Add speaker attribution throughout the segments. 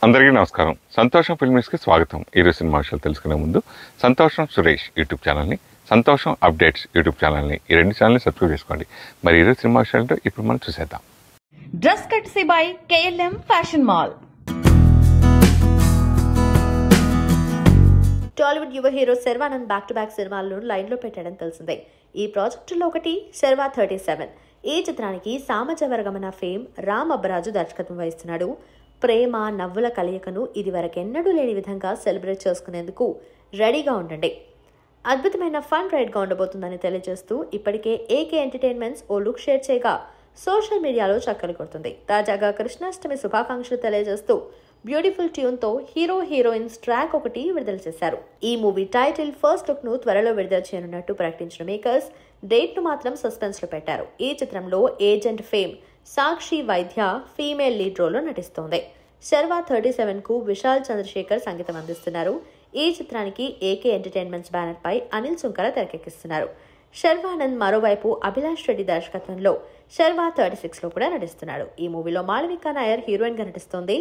Speaker 1: అందరికీ నమస్కారం. సంతోషం ఫిల్మ్స్కి స్వాగతం. ఈరోజు సినిమా విషయాలు తెలుసుకునే ముందు సంతోషం సురేష్ యూట్యూబ్ ఛానల్ని, సంతోషం అప్డేట్స్ యూట్యూబ్ ఛానల్ని, ఈ రెండు ఛానల్ని సబ్స్క్రైబ్ చేసుకోండి. మరి ఈరోజు సినిమా విషయాలతో ఇప్పుడు మనం చూసేద్దాం.
Speaker 2: Dress courtesy by KLM fashion mall.
Speaker 3: Tollywood యువ hero Sharwanand back to back సినిమాలను లైన్లో పెట్టడం తెలిసిందే. ఈ ప్రాజెక్టులో ఒకటి శర్వా 37. ఈ చిత్రానికి సామజవర్గమన ఫేమ్ రామ్ అబ్బరాజు దర్శకత్వం వహిస్తున్నాడు. ప్రేమ నవ్వుల కలయికను ఇదివరకెన్నడూ లేని విధంగా సెలబ్రేట్ చేసుకునేందుకు రెడీగా ఉండండి. అద్భుతమైన ఫన్ రైడ్గా ఉండబోతుందని తెలియజేస్తూ ఇప్పటికే AK ఎంటర్టైన్మెంట్స్ ఓ లుక్ షేర్ చేయగా సోషల్ మీడియాలో చక్కలు కొడుతుంది. తాజాగా కృష్ణాష్టమి శుభాకాంక్షలు తెలియజేస్తూ బ్యూటిఫుల్ ట్యూన్తో హీరో హీరోయిన్స్ ట్రాక్ ఒకటి విడుదల చేశారు. ఈ మూవీ టైటిల్ ఫస్ట్ లుక్ ను త్వరలో విడుదల చేయనున్నట్టు ప్రకటించిన మేకర్స్ డేట్ ను మాత్రం సస్పెన్స్ లో పెట్టారు. ఈ చిత్రంలో ఏజెంట్ ఫేమ్ సాక్షి వైద్య ఫీమేల్ లీడ్ రోల్ లో నటిస్తోంది. శర్వా 37 కు విశాల్ చంద్రశేఖర్ సంగీతం అందిస్తున్నారు. ఈ చిత్రానికి AK ఎంటర్టైన్మెంట్స్ బ్యానర్ పై అనిల్ సుంకర తెరకెక్కిస్తున్నారు. శర్వానంద్ మరోవైపు అభిలాష్ రెడ్డి దర్శకత్వంలో శర్వా 36 లో కూడా నటిస్తున్నాడు. ఈ మూవీలో మాళవికా నాయర్ హీరోయిన్ గా నటిస్తోంది.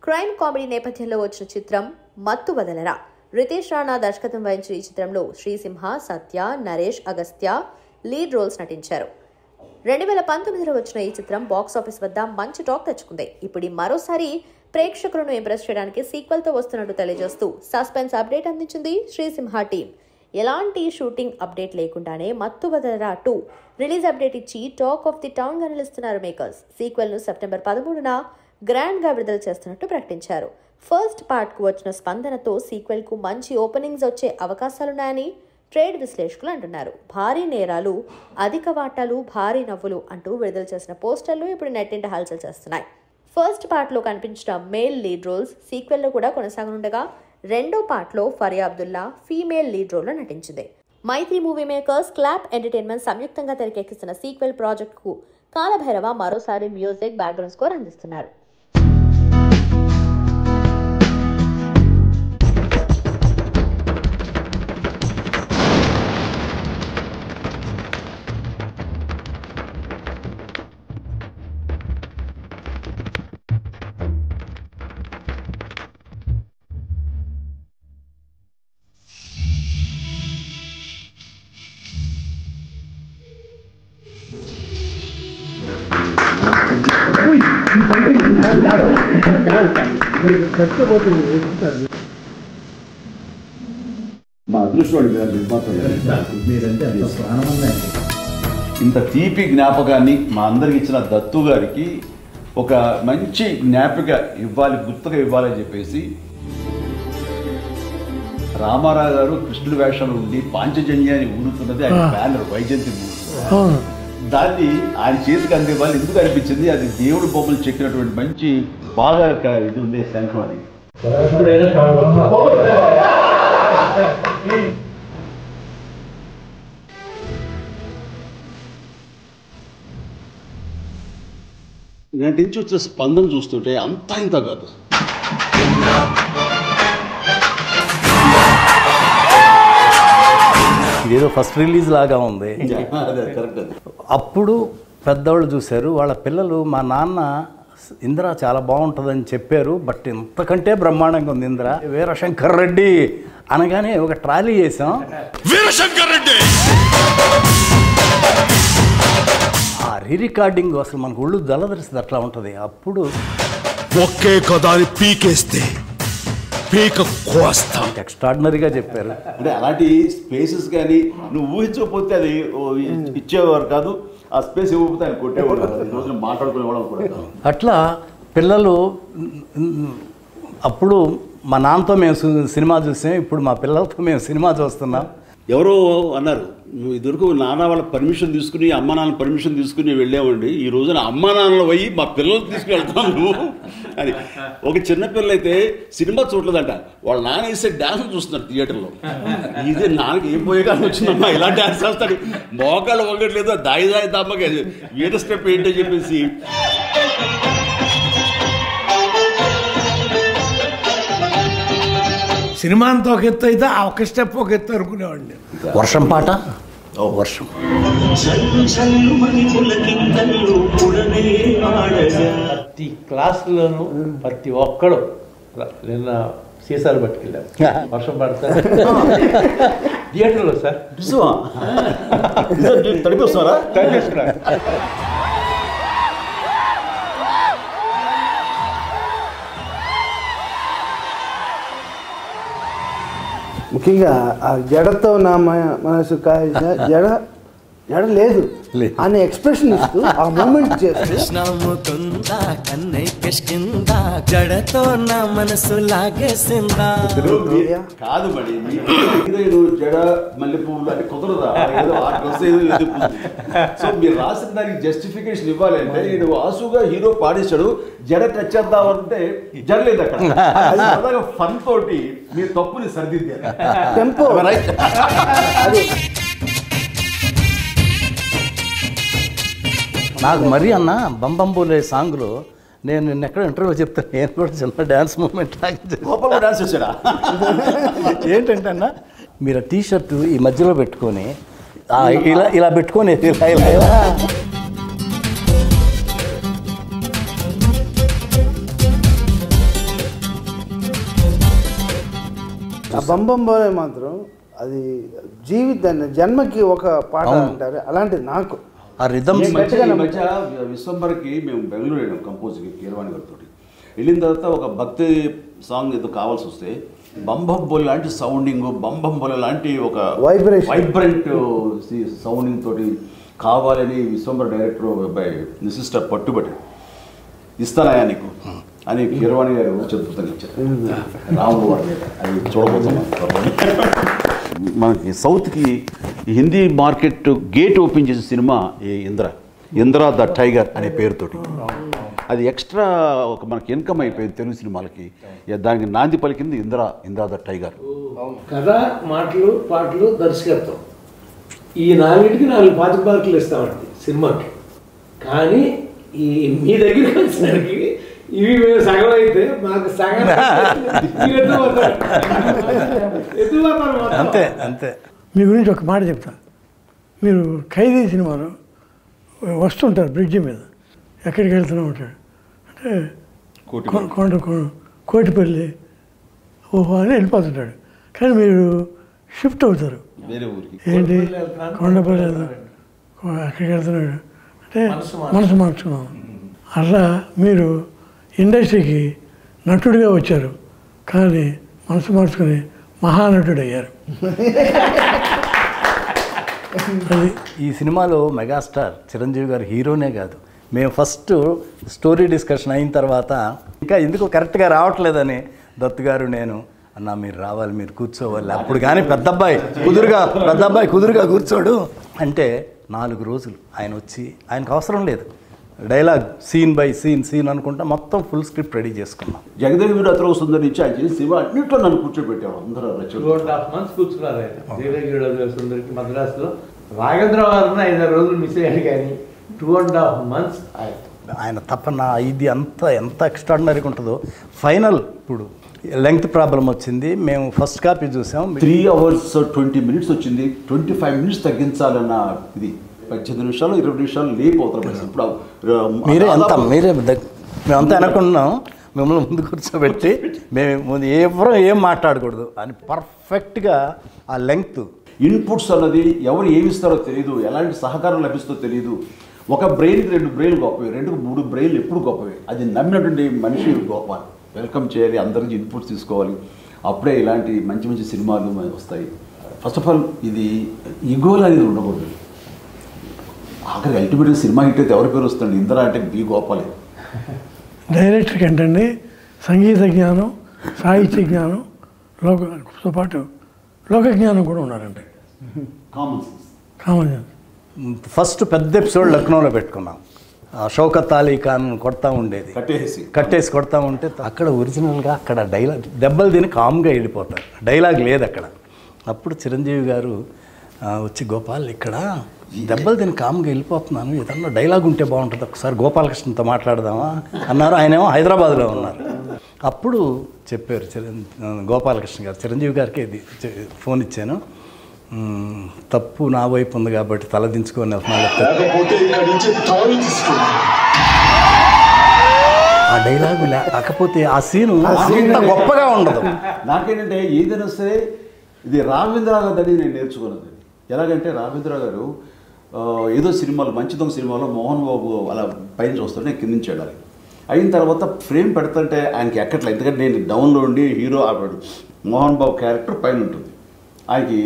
Speaker 3: క్రైమ్ కామెడీ నేపథ్యంలో వచ్చిన చిత్రం మత్తు వదలరా. రితేష్ రాణా దర్శకత్వం వహించిన ఈ చిత్రంలో శ్రీసింహ, సత్య, నరేష్ అగస్త్య లీడ్ రోల్స్ నటించారు. 2019లో వచ్చిన ఈ చిత్రం బాక్సాఫీస్ వద్ద మంచి టాక్ తెచ్చుకుంది. ఇప్పుడు మరోసారి ప్రేక్షకులను ఇంప్రెస్ చేయడానికి సీక్వెల్ తో వస్తున్నట్టు తెలియజేస్తూ సస్పెన్స్ అప్డేట్ అందించింది శ్రీసింహ టీం. ఎలాంటి షూటింగ్ అప్డేట్ లేకుండానే మత్తు వదలరా 2 రిలీజ్ అప్డేట్ ఇచ్చి టాక్ ఆఫ్ ది టౌన్ గా నిలుస్తున్నారు మేకర్స్. సీక్వెల్ ను సెప్టెంబర్ 13న గ్రాండ్ గా విడుదల చేస్తున్నట్టు ప్రకటించారు. ఫస్ట్ పార్ట్ కు వచ్చిన స్పందనతో సీక్వెల్ కు మంచి ఓపెనింగ్స్ వచ్చే అవకాశాలున్నాయని ట్రేడ్ విశ్లేషకులు అంటున్నారు. భారీ నేరాలు, అధిక వాటాలు, భారీ నవ్వులు అంటూ విడుదల చేసిన పోస్టర్లు ఇప్పుడు నెట్టింట హల్చల్ చేస్తున్నాయి. ఫస్ట్ పార్ట్ లో కనిపించిన మేల్ లీడ్ రోల్స్ సీక్వెల్ లో కూడా కొనసాగనుండగా రెండో పార్ట్ లో Faria Abdullah female lead role లో నటించింది. Mythri movie makers, clap entertainment సంయుక్తంగా తెరకెక్కిస్తున్న సీక్వెల్ ప్రాజెక్ట్ కు కాలభైరవ మరోసారి మ్యూజిక్ బ్యాక్గ్రౌండ్ స్కోర్ అందిస్తున్నారు.
Speaker 4: మా అదృష్టం ఇంత తీపి జ్ఞాపకాన్ని మా అందరికి ఇచ్చిన దత్తు గారికి ఒక మంచి జ్ఞాపిక ఇవ్వాలి, గుర్తుగా ఇవ్వాలని చెప్పేసి రామారావు గారు కృష్ణుడి వేషంలో ఉండి పాంచజన్యాన్ని ఊరుతున్నది ఆయన బ్యానర్ వైజయంతి మూవీ. దాన్ని ఆయన చేతికి అందేవాళ్ళు ఎందుకు అనిపించింది, అది దేవుడు బొమ్మలు చెక్కినటువంటి మంచి బాగా ఇది ఉంది శంఖం అది. నటించి వచ్చిన స్పందన చూస్తుంటే అంతా ఇంత కాదు.
Speaker 5: ఇదేదో ఫస్ట్ రిలీజ్ లాగా ఉంది. అప్పుడు పెద్దవాళ్ళు చూశారు, వాళ్ళ పిల్లలు మా నాన్న ఇంద్ర చాలా బాగుంటుందని చెప్పారు, బట్ ఇంతకంటే బ్రహ్మాండంగా ఉంది ఇంద్ర. వీరశంకర్ రెడ్డి అనగానే ఒక ట్రాలీ చేసాం. వీరశంకర్ రెడ్డి ఆ రికార్డింగ్ అసలు మనకు ఒళ్ళు దళదరిస్తుంది, అట్లా ఉంటుంది. అప్పుడు
Speaker 6: ఒకే కదాని పీకేస్తే పీక కోస్తా
Speaker 5: ఎక్స్ట్రాడినరీగా చెప్పారు.
Speaker 4: అంటే అలాంటి స్పేసెస్ కానీ నువ్వు ఊహించకపోతే అది ఇచ్చేవారు కాదు, ఆ స్పేస్ ఇవ్వకపోతే ఆయన కొట్టేవాడు, రోజున మాట్లాడుకునేవాడు కూడా.
Speaker 5: అట్లా పిల్లలు అప్పుడు మా నాన్నతో మేము సినిమా చూసాం, ఇప్పుడు మా పిల్లలతో మేము సినిమా చూస్తున్నాం.
Speaker 4: ఎవరో అన్నారు, నువ్వు ఇదివరకు నాన్న వాళ్ళ పర్మిషన్ తీసుకుని అమ్మ నాన్న పర్మిషన్ తీసుకుని వెళ్ళామండి, ఈ రోజున అమ్మ నాన్నలు పోయి మా పిల్లలు తీసుకుని వెళ్తాం నువ్వు అని. ఒక చిన్నపిల్లలు అయితే సినిమా చూడలేదంట, వాళ్ళ నాన్న వేసే డ్యాన్స్ చూస్తున్నారు థియేటర్లో. ఇది నాన్నకి ఏం పోయే కానీ వచ్చిందమ్మా ఇలా డ్యాన్స్ చేస్తాడు, మోకాళ్ళు వంగట్లేదు, దాయి దాయి దమ్మగా వీర స్టెప్ ఏంటో చెప్పేసి.
Speaker 6: సినిమా అంతా ఒక ఎత్తు అయితే ఆ ఒక స్టెప్ ఒక ఎత్తు అనుకునేవాడిని.
Speaker 5: వర్షం పాట వర్షం.
Speaker 7: ప్రతి క్లాసులోనూ ప్రతి ఒక్కడు నిన్న సీసాలు పట్టుకెళ్ళారు. వర్షం పడతారు థియేటర్లో సార్
Speaker 4: తడిపిస్తారా?
Speaker 8: ముఖ్యంగా ఆ జడతో నా మనసు జడ జడ లేదు అనే ఎక్స్ప్రెషన్ ఇస్తూ ఆ మూమెంట్ చేస్తూ
Speaker 9: జడతో నా మనసు లాగేసిందా.
Speaker 4: కాదు మరి జడ మల్లెపూలు అని కుదరదా? సో మీరు రాసిన దానికి జస్టిఫికేషన్ ఇవ్వాలంటే నేను వాసుగా హీరో పాడేశాడు, జడ టచ్ చేద్దామంటే జరలేదు అక్కడ. ఫన్ తోటి మీ తప్పుని సరిదిద్దారు.
Speaker 8: టెంపో అది
Speaker 5: నాకు మరీ అన్న బంబంబోలే సాంగ్లో నేను నిన్న ఎక్కడ ఇంటర్వ్యూలో చెప్తాను, నేను కూడా చిన్న డ్యాన్స్ మూమెంట్
Speaker 4: గోపాల్ డాన్స్ చేశాడా?
Speaker 5: ఏంటంటే అన్న మీరు టీ షర్ట్ ఈ మధ్యలో పెట్టుకొని ఇలా ఇలా పెట్టుకొని ఇలా ఇలా ఇలా
Speaker 8: ఆ బంబంబోలే మాత్రం అది జీవితాన్ని జన్మకి ఒక పాట అంటారు, అలాంటిది నాకు
Speaker 5: ఆ రిథమ్.
Speaker 4: ఈ మధ్య విశ్వంబర్కి మేము బెంగళూరు వెళ్ళాం కంపోజ్కి కీరవాణి గారితో. వెళ్ళిన తర్వాత ఒక భక్తి సాంగ్ ఏదో కావాల్సి వస్తే బంబంబోల్ లాంటి సౌండింగ్, బంబంబోల్ లాంటి ఒక వైబ్రెంట్ సౌండింగ్ తోటి కావాలని విశ్వంబర్ డైరెక్టర్ సిస్టర్ పట్టుబట్టి ఇస్తానయా నీకు అని కీరవాణి గారు చెప్తాను ఇచ్చారు. రాముడు వారి అది చూడబోతున్నాం. మనకి సౌత్కి హిందీ మార్కెట్ గేట్ ఓపెన్ చేసిన సినిమా ఈ ఇంద్ర ద టైగర్ అనే పేరుతోటి. అది ఎక్స్ట్రా ఒక మనకి ఇన్కమ్ అయిపోయింది తెలుగు సినిమాలకి. దానికి నాంది పలికింది ఇంద్ర ద టైగర్.
Speaker 7: కథ, మాటలు, పాటలు, దర్శకత్వం ఈ 4టికి 4 5 మార్కులు ఇస్తామండి సినిమాకి. కానీ ఈ మీ దగ్గరికి వచ్చేసరికి ఇవి మేము సగం అయితే మాకు సగం
Speaker 5: అంతే అంతే.
Speaker 10: మీ గురించి ఒక మాట చెప్తా. మీరు ఖైదీ సినిమాలో వస్తుంటారు బ్రిడ్జి మీద, ఎక్కడికి వెళ్తూనే ఉంటాడు అంటే కోటిపల్లి ఓహో అని వెళ్ళిపోతుంటాడు. కానీ మీరు షిఫ్ట్ అవుతారు, ఏంటి కొండపల్లి అక్కడికి వెళ్తున్నాడు అంటే మనసు మార్చుకున్నాం. అలా మీరు ఇండస్ట్రీకి నటుడిగా వచ్చారు, కానీ మనసు మార్చుకుని మహానటుడు అయ్యారు.
Speaker 5: ఈ సినిమాలో మెగాస్టార్ చిరంజీవి గారు హీరోనే కాదు, మేము ఫస్ట్ స్టోరీ డిస్కషన్ అయిన తర్వాత ఇంకా ఎందుకు కరెక్ట్గా రావట్లేదని దత్తు గారు నేను అన్నా మీరు రావాలి, మీరు కూర్చోవాలి, అప్పుడు కానీ పెద్దబ్బాయి కుదురుగా కూర్చోడు అంటే 4 రోజులు ఆయన వచ్చి, ఆయనకు అవసరం లేదు డైలాగ్, సీన్ బై సీన్ అనుకుంటా మొత్తం ఫుల్ స్క్రిప్ట్ రెడీ చేసుకున్నాం.
Speaker 4: జగదేవి వీడు అతను సుందరి నుంచి ఆయన చేసి సినిమా అన్నింటిలో నన్ను కూర్చోబెట్టాడు. అందరూ
Speaker 7: 2.5 months కూర్చున్నారు ఆయన జగదేవి సుందరికి మద్రాసులో. రాఘవేంద్ర వారిని 5-6 రోజులు మిస్ అయ్యాడు, కానీ 2.5 months
Speaker 5: ఆయన తప్పన ఇది ఎంత ఎక్స్ట్రాడినరీగా ఉంటుందో. ఫైనల్ ఇప్పుడు లెంగ్త్ ప్రాబ్లం వచ్చింది, మేము ఫస్ట్ కాపీ చూసాం,
Speaker 4: 3 hours 20 minutes వచ్చింది. 25 minutes తగ్గించాలన్న ఇది 18 నిమిషాలు 20 నిమిషాలు లేపు అవుతారు. ఇప్పుడు
Speaker 5: మేమంతా అనుకున్నాం మిమ్మల్ని ముందు కూర్చోబెట్టి మేము ఎవరో ఏం మాట్లాడకూడదు అని పర్ఫెక్ట్గా ఆ లెంగ్త్.
Speaker 4: ఇన్పుట్స్ అన్నది ఎవరు ఏమిస్తారో తెలియదు, ఎలాంటి సహకారం లభిస్తుందో తెలియదు. ఒక బ్రెయిన్కి 2 బ్రెయిన్లు గొప్పవి, 2కి 3 బ్రెయిన్లు ఎప్పుడు గొప్పవి. అది నమ్మినటువంటి మనిషి గొప్ప. వెల్కమ్ చేయాలి, అందరికి ఇన్పుట్స్ తీసుకోవాలి, అప్పుడే ఇలాంటి మంచి సినిమాలు వస్తాయి. ఫస్ట్ ఆఫ్ ఆల్ ఇది ఈగోలు అనేది ఉండకూడదు. ఆఖరి అల్టిమేట్గా సినిమా హిట్ అయితే ఎవరి పేరు వస్తుంది? ఇంద్ర అంటే బి గోపాలే.
Speaker 10: డైరెక్టర్కి ఏంటండి సంగీత జ్ఞానం, సాహిత్య జ్ఞానం, లోకతో పాటు లోక జ్ఞానం కూడా ఉన్నారండి. Common sense.
Speaker 5: ఫస్ట్ పెద్ద ఎపిసోడ్ లక్నోలో పెట్టుకున్నాం. షౌకత్ అలీ ఖాన్ కొడతా ఉండేది, కట్టేసి కొడతా ఉంటే అక్కడ ఒరిజినల్గా అక్కడ డైలాగ్ దెబ్బలు తిని కామ్గా వెళ్ళిపోతారు, డైలాగ్ లేదు అక్కడ. అప్పుడు చిరంజీవి గారు వచ్చి గోపాల్ ఇక్కడ దెబ్బలు తిని కామ్గా వెళ్ళిపోతున్నాను, ఏదన్నా డైలాగ్ ఉంటే బాగుంటుంది, ఒకసారి గోపాలకృష్ణతో మాట్లాడదామా అన్నారు. ఆయనేమో హైదరాబాద్లో ఉన్నారు. అప్పుడు చెప్పారు గోపాలకృష్ణ గారు, చిరంజీవి గారికి ఇది ఫోన్ ఇచ్చాను, తప్పు నా వైపు ఉంది కాబట్టి తలదించుకొని వెళ్తున్నాడు. ఆ డైలాగు లేకపోతే ఆ సీను గొప్పగా ఉండదు.
Speaker 4: నాకేంటంటే ఏదైనా సరే ఇది రాఘవేంద్ర గారి నేను నేర్చుకున్నది. ఎలాగంటే రాఘవేంద్ర గారు ఏదో సినిమాలో మంచి దొంగ సినిమాలో మోహన్ బాబు అలా పైన చూస్తాడు, నేను కింద నుంచి వెళ్ళాలి. అయిన తర్వాత ఫ్రేమ్ పెడతాంటే ఆయనకి ఎక్కట్లేదు, ఎందుకంటే నేను డౌన్లో ఉండి హీరో ఆడాడు, మోహన్ బాబు క్యారెక్టర్ పైన ఉంటుంది. ఆయనకి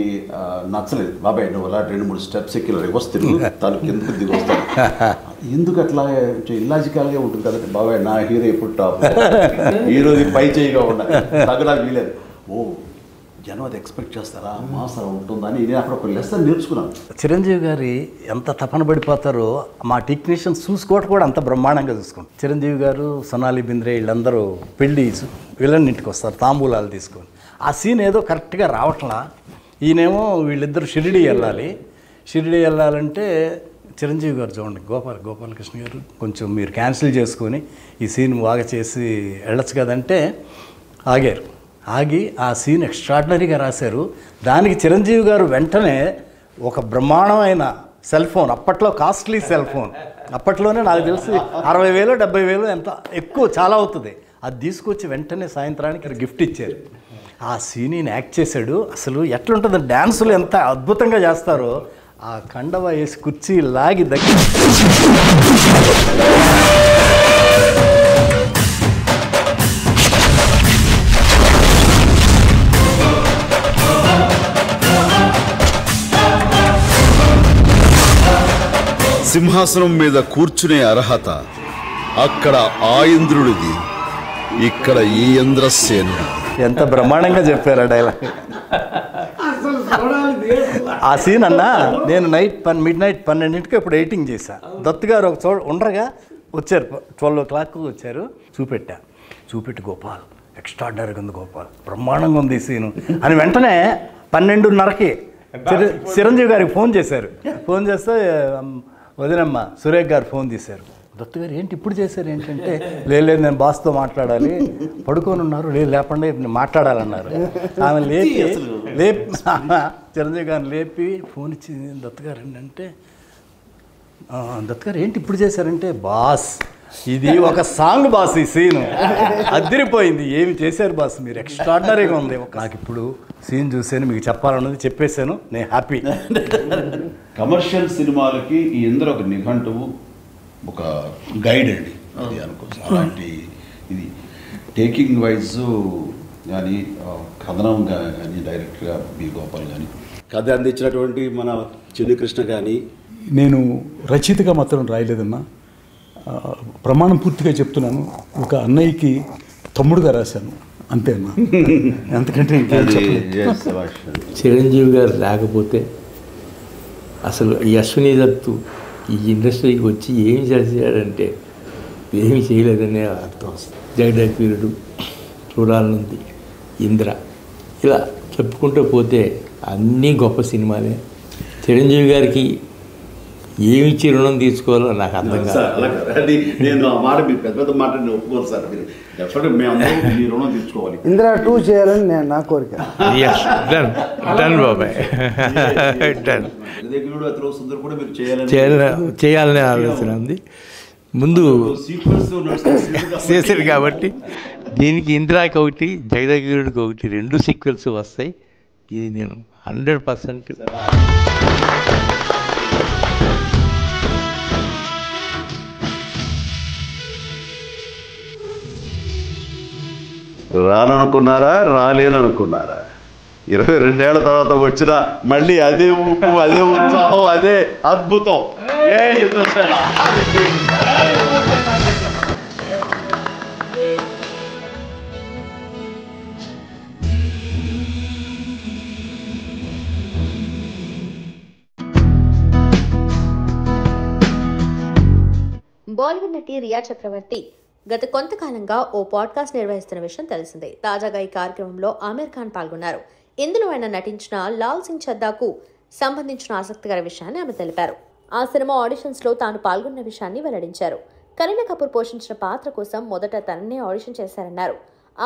Speaker 4: నచ్చలేదు. బాబాయ్ నువ్వు అలా 2-3 స్టెప్స్ ఎక్కి వస్తుంది తను కిందకి దిగి వస్తాను. ఎందుకు అట్లా ఇల్లాజికల్గా ఉంటుంది కదండి. బాబాయ్ నా హీరో ఎప్పుడు టాప్, హీరోది పై చేయిగా ఉండాలి, తగ్గడానికి వీలేదు. ఓ జనం అది ఎక్స్పెక్ట్ చేస్తారా, మాస్ అలా ఉంటుందని నేను అక్కడ ఒక లెసన్ నేర్చుకున్నాను.
Speaker 5: చిరంజీవి గారి ఎంత తపన పడిపోతారో మా టెక్నీషియన్స్ చూసుకోవటం కూడా అంత బ్రహ్మాండంగా చూసుకుంటారు. చిరంజీవి గారు, సొనాలి బింద్రే వీళ్ళందరూ పెళ్ళి వీళ్ళని ఇంటికి వస్తారు తాంబూలాలు తీసుకొని. ఆ సీన్ ఏదో కరెక్ట్గా రావట్లా. ఈయనేమో వీళ్ళిద్దరు షిరిడి వెళ్ళాలి. షిరిడి వెళ్ళాలంటే చిరంజీవి గారు చూడండి, గోపాలకృష్ణ గారు కొంచెం మీరు క్యాన్సిల్ చేసుకొని ఈ సీన్ బాగా చేసి వెళ్ళచ్చు కదంటే ఆగారు. ఆగి ఆ సీన్ ఎక్స్ట్రాడినరీగా రాశారు. దానికి చిరంజీవి గారు వెంటనే ఒక బ్రహ్మాండమైన సెల్ ఫోన్, అప్పట్లో కాస్ట్లీ సెల్ ఫోన్, అప్పట్లోనే నాకు తెలిసి 60,000 70,000 ఎంత ఎక్కువ చాలా అవుతుంది, అది తీసుకొచ్చి వెంటనే సాయంత్రానికి గిఫ్ట్ ఇచ్చారు. ఆ సీన్ యాక్ట్ చేశాడు. అసలు ఎట్లుంటుంది, డ్యాన్సులు ఎంత అద్భుతంగా చేస్తారో. ఆ కండవ వేసి కుర్చీ లాగి దగ్గర
Speaker 6: సింహాసనం మీద కూర్చునే అర్హత అక్కడ ఆ ఇంద్రుడిది, ఇక్కడ ఈ ఇంద్రసేనుడు.
Speaker 5: ఎంత బ్రహ్మాండంగా చెప్పారు డైలాగ్. ఆ సీన్ అన్నా నేను మిడ్ నైట్ 12ంటికి ఇప్పుడు ఎడిటింగ్ చేశాను. దత్తు గారు ఒక చోట ఉండగా వచ్చారు, 12 o'clock వచ్చారు. చూపెట్టి గోపాల్ ఎక్స్ట్రాడినరీగా ఉంది, గోపాల్ బ్రహ్మాండంగా ఉంది ఈ సీను అని వెంటనే 12:30కి చిరంజీవి గారికి ఫోన్ చేశారు. ఫోన్ చేస్తే వదినమ్మ సురేఖ్ గారు ఫోన్ తీశారు. దత్తు గారు ఏంటి ఇప్పుడు చేశారు ఏంటంటే, లేదు నేను బాస్తో మాట్లాడాలి, పడుకొని ఉన్నారు, లేదు లేపండి మాట్లాడాలన్నారు. ఆమె లేపి చిరంజీవి గారిని లేపి ఫోన్ ఇచ్చి దత్తు గారు ఏంటంటే, దత్తు గారు ఏంటి ఇప్పుడు చేశారంటే, బాస్ ఇది ఒక సాంగ్ బాస్, ఈ సీను అదిరిపోయింది, ఏమి చేశారు బాస్ మీరు, ఎక్స్ట్రాడినరీగా ఉంది. నాకు ఇప్పుడు సీన్ చూసాను, మీకు చెప్పాలన్నది చెప్పేశాను, నేను హ్యాపీ.
Speaker 4: కమర్షియల్ సినిమాలకి ఈ ఇంద్ర ఒక నిఘంటువు, ఒక గైడ్ అండి అది అనుకోవచ్చు. అలాంటి ఇది టేకింగ్ వైజ్ కానీ కథనం కానీ డైరెక్ట్గా బి గోపాల్ కానీ కథ అందించినటువంటి మన చెల్లి కృష్ణ కానీ.
Speaker 11: నేను రచయితగా మాత్రం రాయలేదమ్మా, ప్రమాణం పూర్తిగా చెప్తున్నాను, ఒక అన్నయ్యకి తమ్ముడుగా రాశాను అంతే అమ్మా, అంతకంటే
Speaker 7: చిరంజీవి గారు లేకపోతే అసలు అశ్విని దత్తు ఈ ఇండస్ట్రీకి వచ్చి ఏమి చేశాడంటే ఏమి చేయలేదనే అర్థం వస్తుంది. జగదేకవీరుడు, చూడాలనుంది, ఇంద్ర, ఇలా చెప్పుకుంటూ పోతే అన్నీ గొప్ప సినిమాలే. చిరంజీవి గారికి ఏమిచ్చి రుణం తీసుకోవాలో నాకు అర్థం కాదు.
Speaker 4: నేను ఆ మాట మీరు పెద్ద పెద్ద మాట ఒప్పుకోరు సార్, మీరు డెఫినెట్గా మేము మీ రుణం తీసుకోవాలి.
Speaker 8: ఇంద్ర 2 చేయాలని నేను నా కోరిక.
Speaker 7: చేయాలనే ఆలోచన ఉంది. ముందు చేశారు కాబట్టి దీనికి ఇందిరాకి ఒకటి, జగదేకవీరుడికి ఒకటి, 2 సీక్వెల్స్ వస్తాయి. ఇది నేను 100%
Speaker 4: రాననుకున్నారా, రాలేననుకున్నారా, 22 ఏళ్ల తర్వాత వచ్చిన మళ్ళీ అదే ఊపు, అదే ఉత్సాహం, అదే అద్భుతం.
Speaker 3: బాలీవుడ్ నటి రియా చక్రవర్తి గత కొంతకాలంగా ఓ పాడ్కాస్ట్ నిర్వహిస్తున్న విషయం తెలిసిందే. తాజాగా ఈ కార్యక్రమంలో ఆమీర్ ఖాన్ పాల్గొన్నారు. ఇందులో ఆయన నటించిన లాల్ సింగ్ చద్దాకు సంబంధించిన ఆసక్తికర విషయాన్ని ఆమె తెలిపారు. ఆ సినిమా ఆడిషన్స్ లో తాను పాల్గొన్న విషయాన్ని వెల్లడించారు. కరీనా కపూర్ పోషించిన పాత్ర కోసం మొదట తననే ఆడిషన్ చేశారన్నారు.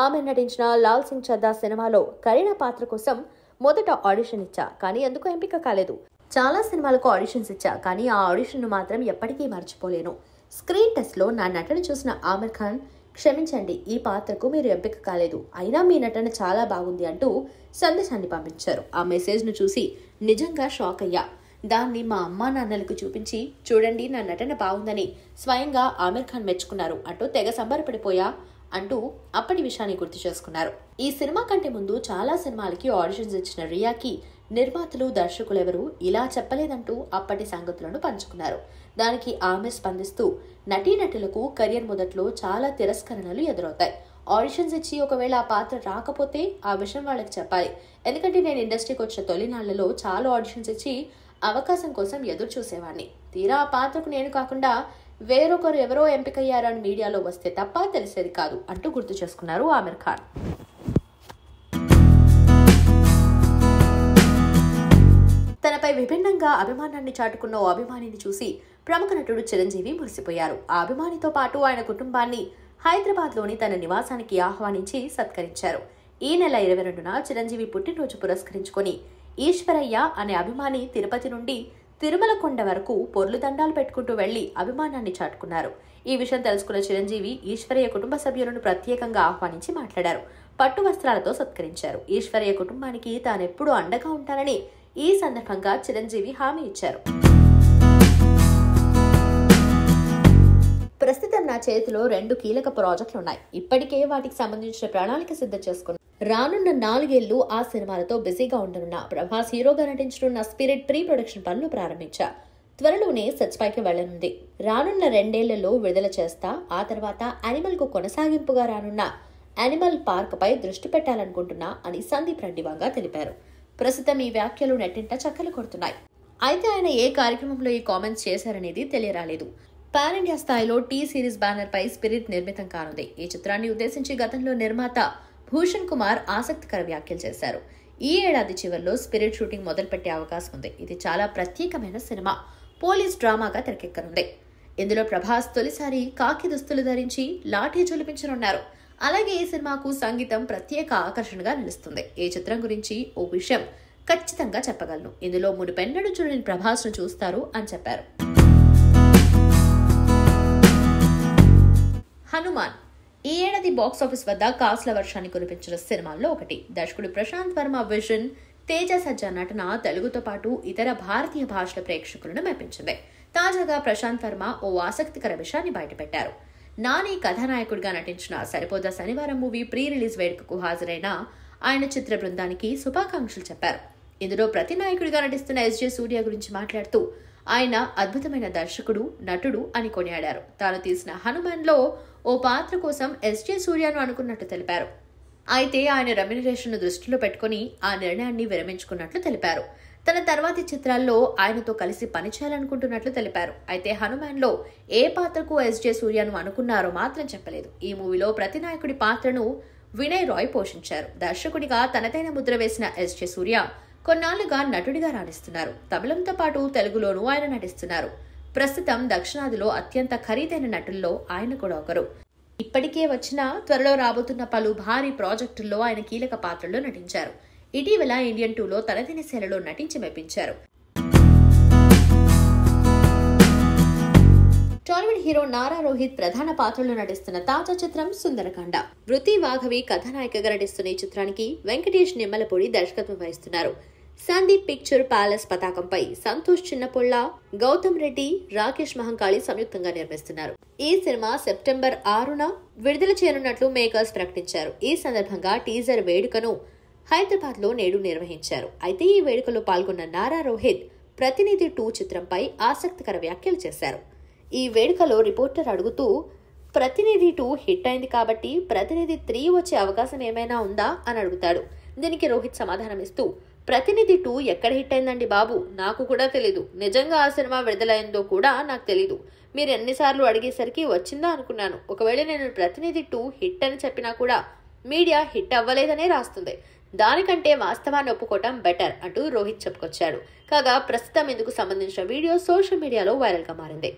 Speaker 3: ఆమె నటించిన లాల్ సింగ్ చద్దా సినిమాలో కరీనా పాత్ర కోసం మొదట ఆడిషన్ ఇచ్చా కానీ ఎందుకు ఎంపిక కాలేదు. చాలా సినిమాలకు ఆడిషన్స్ ఇచ్చా కానీ ఆ ఆడిషన్ను మాత్రం ఎప్పటికీ మర్చిపోలేను. స్క్రీన్ టెస్ట్లో నా నటన చూసిన ఆమిర్ ఖాన్, క్షమించండి, ఈ పాత్రకు మీరు ఎంపిక కాలేదు, అయినా మీ నటన చాలా బాగుంది అంటూ సందేశాన్ని పంపించారు. ఆ మెసేజ్ను చూసి నిజంగా షాక్ అయ్యా. దాన్ని మా అమ్మా నాన్నలకు చూపించి, చూడండి నా నటన బాగుందని స్వయంగా ఆమిర్ ఖాన్ మెచ్చుకున్నారు అంటూ తెగ సంబరపడిపోయా అంటూ అప్పటి విషయాన్ని గుర్తు చేసుకున్నారు. ఈ సినిమా కంటే ముందు చాలా సినిమాలకి ఆడిషన్స్ ఇచ్చిన రియాకి నిర్మాతలు, దర్శకులెవరూ ఇలా చెప్పలేదంటూ అప్పటి సంగతులను పంచుకున్నారు. దానికి ఆమె స్పందిస్తూ, నటీనటులకు కెరియర్ మొదట్లో చాలా తిరస్కరణలు ఎదురవుతాయి. ఆడిషన్స్ ఇచ్చి ఒకవేళ ఆ పాత్ర రాకపోతే ఆ విషయం వాళ్ళకి చెప్పాలి. ఎందుకంటే నేను ఇండస్ట్రీకి వచ్చిన తొలినాళ్లలో చాలా ఆడిషన్స్ ఇచ్చి అవకాశం కోసం ఎదురు చూసేవాడిని. తీరా ఆ పాత్రకు నేను కాకుండా వేరొకరు ఎవరో ఎంపికయ్యారని మీడియాలో వస్తే తప్ప తెలిసేది కాదు అంటూ గుర్తు చేసుకున్నారు ఆమిర్ ఖాన్. తనపై విభిన్నంగా అభిమానాన్ని చాటుకున్న ఓ అభిమానిని చూసి ప్రముఖ నటుడు చిరంజీవి మురిసిపోయారు. ఆ అభిమానితో పాటు ఆయన కుటుంబాన్ని హైదరాబాద్లోని తన నివాసానికి ఆహ్వానించి సత్కరించారు. ఈ నెల 22న చిరంజీవి పుట్టినరోజు పురస్కరించుకొని ఈశ్వరయ్య అనే అభిమాని తిరుపతి నుండి తిరుమల కొండ వరకు పొర్లు దండాలు పెట్టుకుంటూ వెళ్లి అభిమానాన్ని చాటుకున్నారు. ఈ విషయం తెలుసుకున్న చిరంజీవి ఈశ్వరయ్య కుటుంబ సభ్యులను ప్రత్యేకంగా ఆహ్వానించి మాట్లాడారు. పట్టు వస్త్రాలతో సత్కరించారు. ఈశ్వరయ్య కుటుంబానికి తానెప్పుడూ అండగా ఉంటానని ఈ సందర్భంగా చిరంజీవి హామీ ఇచ్చారు. ప్రస్తుతం నా చేతిలో 2 కీలక ప్రాజెక్టులున్నాయి. ఇప్పటికే వాటికి సంబంధించిన ప్రణాళిక సిద్ధం చేసుకున్నాను. రానున్న 4 ఏళ్లు ఆ సినిమాలతో బిజీగా ఉండనున్నా. ప్రభాస్ హీరోగా నటించనున్న స్పిరిట్ ప్రీ ప్రొడక్షన్ పనులు ప్రారంభించా. త్వరలోనే సెట్స్ పైకి వెళ్లనుంది. రానున్న 2 ఏళ్లలో విడుదల చేస్తా. ఆ తర్వాత యానిమల్ కు కొనసాగింపుగా రానున్న యానిమల్ పార్క్ పై దృష్టి పెట్టాలనుకుంటున్నా అని సందీప్ రెడ్డివాంగా తెలిపారు. ప్రస్తుతం ఈ వ్యాఖ్యలు నెట్టింట చక్కలు కొడుతున్నాయి. అయితే ఆయన ఏ కార్యక్రమంలో ఈ కామెంట్స్ చేశారనేది తెలియరాలేదు. పాన్ ఇండియా స్థాయిలో టీ సిరీస్ బ్యానర్ పై స్పిరిట్ నిర్మితం కానుంది. ఈ చిత్రాన్ని ఉద్దేశించి గతంలో నిర్మాత భూషణ్ కుమార్ ఆసక్తికర వ్యాఖ్యలు చేశారు. ఈ ఏడాది చివరిలో స్పిరిట్ షూటింగ్ మొదలుపెట్టే అవకాశం ఉంది. ఇది చాలా ప్రత్యేకమైన సినిమా. పోలీస్ డ్రామాగా తెరకెక్కనుంది. ఇందులో ప్రభాస్ తొలిసారి కాకి దుస్తులు ధరించి లాఠీ చూపించనున్నారు. అలాగే ఈ సినిమాకు సంగీతం ప్రత్యేక ఆకర్షణగా నిలుస్తుంది. ఈ చిత్రం గురించి ఓ విషయం ఖచ్చితంగా చెప్పగలను. ఇందులో మునుపెన్నడూ చూడని ప్రభాస్ ను చూస్తారు అని చెప్పారు. హనుమాన్ ఈ ఏడాది బాక్సాఫీస్ వద్ద కాసుల వర్షాన్ని కురిపించిన సినిమాల్లో ఒకటి. దర్శకుడు ప్రశాంత్ వర్మ విజన్, తేజ సజ్జా నటన తెలుగుతో పాటు ఇతర భారతీయ భాషల ప్రేక్షకులను మెప్పించింది. తాజాగా ప్రశాంత్ వర్మ ఓ ఆసక్తికర విషయాన్ని బయటపెట్టారు. నాని కథానాయకుడిగా నటించిన సరిపోదా శనివారం మూవీ ప్రీ రిలీజ్ వేడుకకు హాజరైన ఆయన చిత్ర బృందానికి శుభాకాంక్షలు చెప్పారు. ఇందులో ప్రతినాయకుడిగా నటిస్తున్న ఎస్జే సూర్య గురించి మాట్లాడుతూ ఆయన అద్భుతమైన దర్శకుడు, నటుడు అని కొనియాడారు. తాను తీసిన హనుమాన్ లో ఓ పాత్ర కోసం ఎస్జే సూర్యను అనుకున్నట్టు తెలిపారు. అయితే ఆయన రెమ్యునరేషన్ ను దృష్టిలో పెట్టుకుని ఆ నిర్ణయాన్ని విరమించుకున్నట్లు తెలిపారు. తన తర్వాతి చిత్రాల్లో ఆయనతో కలిసి పనిచేయాలనుకుంటున్నట్లు తెలిపారు. అయితే హనుమాన్ లో ఏ పాత్రకు ఎస్జే సూర్యను అనుకున్నారో మాత్రం చెప్పలేదు. ఈ మూవీలో ప్రతినాయకుడి పాత్రను వినయ్ రాయ్ పోషించారు. దర్శకుడిగా తనదైన ముద్ర వేసిన ఎస్జే సూర్య కొన్నాళ్లుగా నటుడిగా రాణిస్తున్నారు. తమిళంతో పాటు తెలుగులోనూ ఆయన నటిస్తున్నారు. ప్రస్తుతం దక్షిణాదిలో అత్యంత ఖరీదైన నటుల్లో ఆయన కూడా ఒకరు. ఇప్పటికే వచ్చిన, త్వరలో రాబోతున్న పలు భారీ ప్రాజెక్టుల్లో ఆయన కీలక పాత్రలో నటించారు. ఇటీవల ఇండియన్ 2లో తనదైన శైలిలో నటించి మెప్పించారు. టాలీవుడ్ హీరో నారా రోహిత్ ప్రధాన పాత్రలో నటిస్తున్న తాజా చిత్రం సుందరకాండ. వృత్తి వాఘవి కథానాయికగా నటిస్తున్న ఈ చిత్రానికి వెంకటేష్ నిమ్మలపూడి దర్శకత్వం వహిస్తున్నారు. సందీప్ పిక్చర్ ప్యాలెస్ పతాకంపై సంతోష్ చిన్నపొళ్ళ, గౌతమ్ రెడ్డి, రాకేష్ మహంకాళి సంయుక్తంగా నిర్మిస్తున్నారు. ఈ సినిమా సెప్టెంబర్ 6న విడుదల చేయనున్నట్లు మేకర్స్ ప్రకటించారు. ఈ సందర్భంగా టీజర్ వేడుకను హైదరాబాద్ లో నేడు నిర్వహించారు. అయితే ఈ వేడుకలో పాల్గొన్న నారా రోహిత్ ప్రతినిధి 2 చిత్రంపై ఆసక్తికర వ్యాఖ్యలు చేశారు. ఈ వేడుకలో రిపోర్టర్ అడుగుతూ, ప్రతినిధి 2 హిట్ అయింది కాబట్టి ప్రతినిధి 3 వచ్చే అవకాశం ఏమైనా ఉందా అని అడుగుతాడు. దీనికి రోహిత్ సమాధానమిస్తూ, ప్రతినిధి 2 ఎక్కడ హిట్ అయిందండి బాబు, నాకు కూడా తెలీదు. నిజంగా ఆ సినిమా విడుదలైందో కూడా నాకు తెలీదు. మీరు ఎన్నిసార్లు అడిగేసరికి వచ్చిందా అనుకున్నాను. ఒకవేళ నేను ప్రతినిధి 2 హిట్ అని చెప్పినా కూడా మీడియా హిట్ అవ్వలేదనే రాస్తుంది. దానికంటే వాస్తవాన్ని ఒప్పుకోవటం బెటర్ అంటూ రోహిత్ చెప్పుకొచ్చాడు. కాగా ప్రస్తుతం ఇందుకు సంబంధించిన వీడియో సోషల్ మీడియాలో వైరల్ గా మారింది.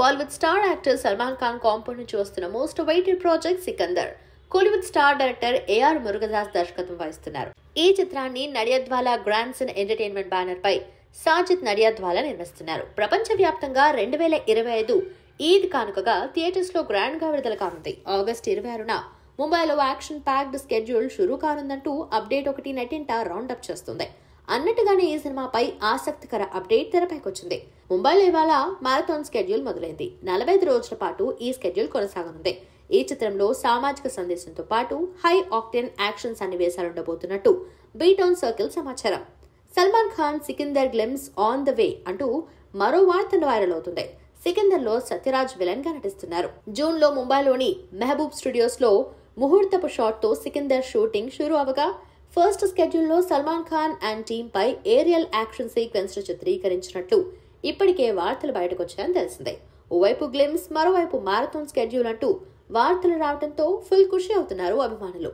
Speaker 3: Bollywood star actor Salman Khan compound నుంచి వస్తున్న most awaited project Sikandar. Kollywood star director AR Murugadoss దర్శకత్వం వహిస్తున్నారు. ఈ చిత్రాన్ని Nadiadwala grand son entertainment banner పై సాజిద్ నడియాద్వాలా నిర్మిస్తున్నారు. ప్రపంచవ్యాప్తంగా 2025 ఈద్ కానుకగా థియేటర్స్ లో గ్రాండ్ గా విడుదల కానుంది. ఆగస్టు 26న ముంబైలో యాక్షన్ ప్యాక్డ్ స్కెడ్యూల్ షురూ కానుందంటూ అప్డేట్ ఒకటి నెట్టింట రౌండప్ చేస్తుంది. అన్నట్టుగానే ఈ సినిమాపై ఆసక్తికర అప్డేట్ తెరపైకొచ్చింది. ముంబైలో ఇవాళ మారథాన్ స్కెడ్యూల్ మొదలైంది. 45 రోజుల పాటు ఈ స్కెడ్యూల్ కొనసాగనుంది. ఈ చిత్రంలో సామాజిక సందేశంతో పాటు హై ఆక్టేన్ యాక్షన్ సన్నివేశాలు ఉండబోతున్నట్టు బీటౌన్ సర్కిల్ సమాచారం. Salman Khan Sikandar glimpse on the way అంటూ మరో వార్త వైరల్ అవుతుంది. సికిందర్ లో సత్యరాజ్ విలన్ గా నటిస్తున్నారు. జూన్ లో ముంబైలోని మెహబూబ్ స్టూడియోస్ లో ముహూర్తపు షాట్ తో సికిందర్ షూటింగ్ షురూ అవగా ఫస్ట్ స్కెడ్యూల్లో సల్మాన్ ఖాన్ అండ్ టీమ్ పై ఏరియల్ యాక్షన్ సీక్వెన్స్ చిత్రీకరించినట్లు ఇప్పటికే వార్తలు బయటకొచ్చాయని తెలిసిందే. ఓవైపు గ్లిమ్స్, మరోవైపు మారథాన్ స్కెడ్యూల్ అంటూ వార్తలు రావడంతో ఫుల్ ఖుషి అవుతున్నారు అభిమానులు.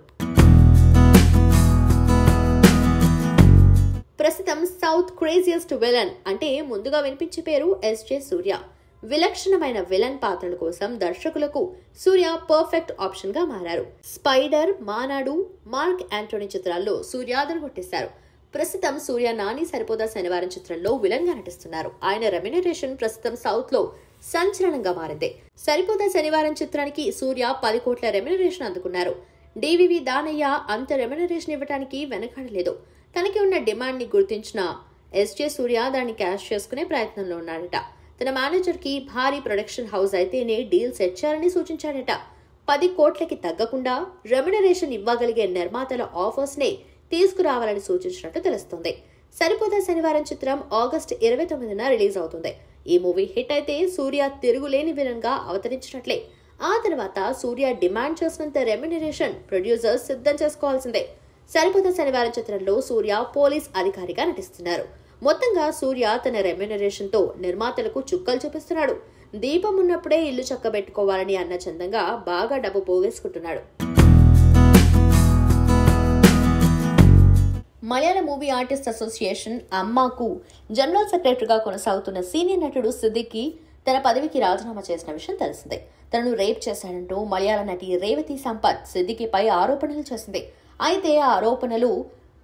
Speaker 3: ప్రస్తుతం సౌత్ క్రేజియస్ట్ విలన్ అంటే ముందుగా వినిపించే పేరు ఎస్జే సూర్య. విలక్షణమైన విలన్ పాత్రల కోసం దర్శకులకు సూర్య పర్ఫెక్ట్ ఆప్షన్ గా మారారు. స్పైడర్, మానాడు, మార్క్ యాంటోనీ చిత్రాల్లో సూర్య అదరగొట్టేశారు. ప్రస్తుతం సూర్య నాని సరిపోదా శనివారం చిత్రంలో విలన్ గా నటిస్తున్నారు. ఆయన రెమ్యునరేషన్ ప్రస్తుతం సౌత్ లో సంచలనంగా మారింది. సరిపోదా శనివారం చిత్రానికి సూర్య 10 కోట్ల రెమ్యునరేషన్ అందుకున్నారు. డివివి దానయ్య అంత రెమ్యునరేషన్ ఇవ్వడానికి వెనకాడలేదు. తనకి ఉన్న డిమాండ్ ని గుర్తించిన ఎస్జే సూర్య దాన్ని క్యాష్ చేసుకునే ప్రయత్నంలో ఉన్నాడట. తన మేనేజర్ కి భారీ ప్రొడక్షన్ హౌస్ అయితేనే డీల్ సెట్ చేయాలని సూచించాడట. 10 కోట్లకి తగ్గకుండా రెమ్యునరేషన్ ఇవ్వగలిగే నిర్మాతల ఆఫర్స్ నే తీసుకురావాలని సూచించినట్టు తెలుస్తోంది. సరిపోదా శనివారం చిత్రం ఆగస్టు 29న రిలీజ్ అవుతుంది. ఈ మూవీ హిట్ అయితే సూర్య తిరుగులేని విలన్ గా అవతరించినట్లే. ఆ తర్వాత సూర్య డిమాండ్ చేసినంత రెమ్యునరేషన్ ప్రొడ్యూసర్స్ సిద్ధం చేసుకోవాల్సిందే. సరిపోదా శనివారం చిత్రంలో సూర్య పోలీస్ అధికారిగా నటిస్తున్నారు. మొత్తంగా సూర్య తన రెమ్యునరేషన్ తో నిర్మాతలకు చుక్కలు చూపిస్తున్నాడు. దీపం ఉన్నప్పుడే ఇల్లు చక్కబెట్టుకోవాలని అన్న చందంగా బాగా డబ్బు పోగేసుకుంటున్నాడు. మలయాళ మూవీ ఆర్టిస్ట్ అసోసియేషన్ అమ్మాకు జనరల్ సెక్రటరీగా కొనసాగుతున్న సీనియర్ నటుడు సిద్దికి తన పదవికి రాజీనామా చేసిన విషయం తెలిసిందే. తనను రేప్ చేశాడంటూ మలయాళ నటి రేవతి సంపత్ సిద్దికిపై ఆరోపణలు చేసింది. అయితే ఆ ఆరోపణలు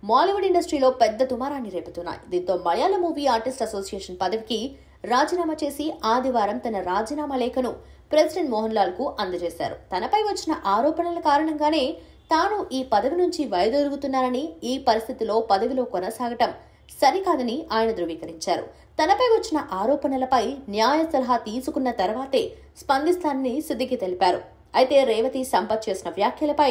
Speaker 3: మాలీవుడ్ ఇండస్ట్రీలో పెద్ద దుమారాన్ని రేపుతున్నాయి. దీంతో మలయాళ మూవీ ఆర్టిస్ట్ అసోసియేషన్ పదవికి రాజీనామా చేసి ఆదివారం తన రాజీనామా లేఖను ప్రెసిడెంట్ మోహన్ లాల్ కు అందజేశారు. తనపై వచ్చిన ఆరోపణల కారణంగానే తాను ఈ పదవి నుంచి వైదొలుగుతున్నారని, ఈ పరిస్థితిలో పదవిలో కొనసాగటం సరికాదని ఆయన ధృవీకరించారు. తనపై వచ్చిన ఆరోపణలపై న్యాయ సలహా తీసుకున్న తర్వాతే స్పందిస్తానని సిద్దికి తెలిపారు. అయితే రేవతి సంపత్ చేసిన వ్యాఖ్యలపై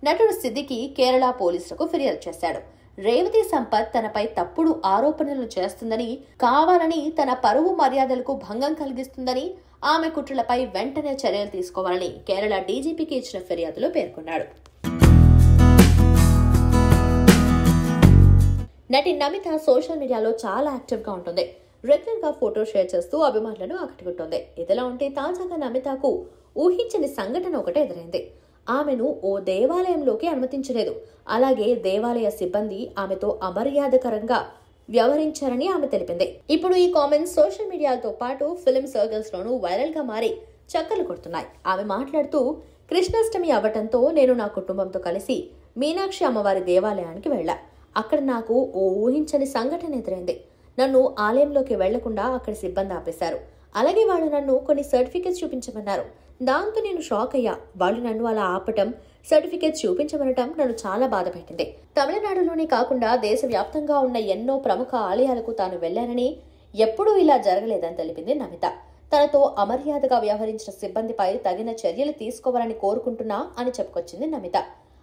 Speaker 3: నటుడు సిద్దికి కేరళ పోలీసులకు ఫిర్యాదు చేశాడు. రేవతి సంపత్ తనపై తప్పుడు ఆరోపణలు చేస్తుందని, కావాలని తన పరువు మర్యాదలకు భంగం కలిగిస్తుందని, ఆమె కుట్రలపై వెంటనే చర్యలు తీసుకోవాలని కేరళ డీజీపీకి ఇచ్చిన ఫిర్యాదులో పేర్కొన్నాడు. నటి నమిత సోషల్ మీడియాలో చాలా యాక్టివ్ గా ఉంటుంది. రెగ్యులర్ గా ఫోటో షేర్ చేస్తూ అభిమానులను ఆకట్టుకుంటోంది. ఇదిలా ఉంటే తాజాగా నమితకు ఊహించని సంఘటన ఒకటి ఎదురైంది. ఆమెను ఓ దేవాలయంలోకి అనుమతించలేదు. అలాగే దేవాలయ సిబ్బంది ఆమెతో అమర్యాదకరంగా వ్యవహరించారని ఆమె తెలిపింది. ఇప్పుడు ఈ కామెంట్స్ సోషల్ మీడియాతో పాటు ఫిల్మ్ సర్కిల్స్ లోనూ వైరల్ గా మారి చక్కర్లు కొడుతున్నాయి. ఆమె మాట్లాడుతూ, కృష్ణాష్టమి అవ్వటంతో నేను నా కుటుంబంతో కలిసి మీనాక్షి అమ్మవారి దేవాలయానికి వెళ్లా. అక్కడ నాకు ఓ ఊహించని సంఘటన ఎదురైంది. నన్ను ఆలయంలోకి వెళ్లకుండా అక్కడి సిబ్బంది ఆపేశారు. అలాగే వాళ్ళు నన్ను కొన్ని సర్టిఫికెట్స్ చూపించమన్నారు. దాంతో నేను షాక్ అయ్యా. వాళ్ళు నన్ను అలా ఆపటం, సర్టిఫికెట్స్ చూపించమనటం నన్ను చాలా బాధ పెట్టింది. తమిళనాడులోనే కాకుండా దేశవ్యాప్తంగా ఉన్న ఎన్నో ప్రముఖ ఆలయాలకు తాను వెళ్లానని, ఎప్పుడూ ఇలా జరగలేదని తెలిపింది నమిత. తనతో అమర్యాదగా వ్యవహరించిన సిబ్బందిపై తగిన చర్యలు తీసుకోవాలని కోరుకుంటున్నా అని చెప్పుకొచ్చింది నమిత.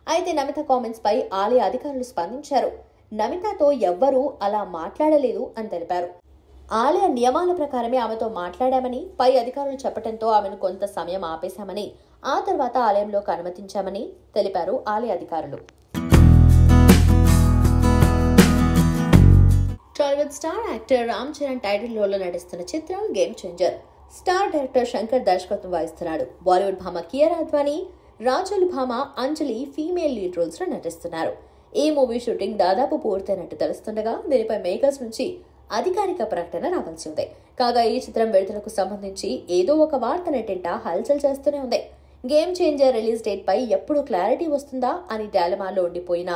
Speaker 3: అయితే నమిత కామెంట్స్ పై ఆలయ అధికారులు స్పందించారు. నమితతో ఎవ్వరూ అలా మాట్లాడలేదు అని తెలిపారు. ఆలయ నియమాల ప్రకారమే ఆమెతో మాట్లాడామని పై అధికారులు చెప్పడంతో ఆమెను కొంత సమయం ఆపేశామని, ఆ తర్వాత ఆలయంలోకి అనుమతించామని తెలిపారు ఆలయ అధికారులు. Tollywood star actor Ram Charan title రోల్లో నటిస్తున్న చిత్రం game changer. Star director Shankar దర్శకత్వం వహిస్తున్నాడు. బాలీవుడ్ భామ కియారా అద్వానీ, రాజోలు భామ అంజలి ఫీమేల్ లీడ్ రోల్స్ లో నటిస్తున్నారు. ఈ మూవీ షూటింగ్ దాదాపు పూర్తయినట్టు తెలుస్తుండగా దీనిపై మేకర్స్ నుంచి అధికారిక ప్రకటన రావాల్సి ఉంది. కాగా ఈ చిత్రం విడుదలకు సంబంధించి ఏదో ఒక వార్త నెట్టింట హల్చల్ చేస్తూనే ఉంది. గేమ్ చేంజర్ రిలీజ్ డేట్ పై ఎప్పుడు క్లారిటీ వస్తుందా అని డైలమాలో ఉండిపోయిన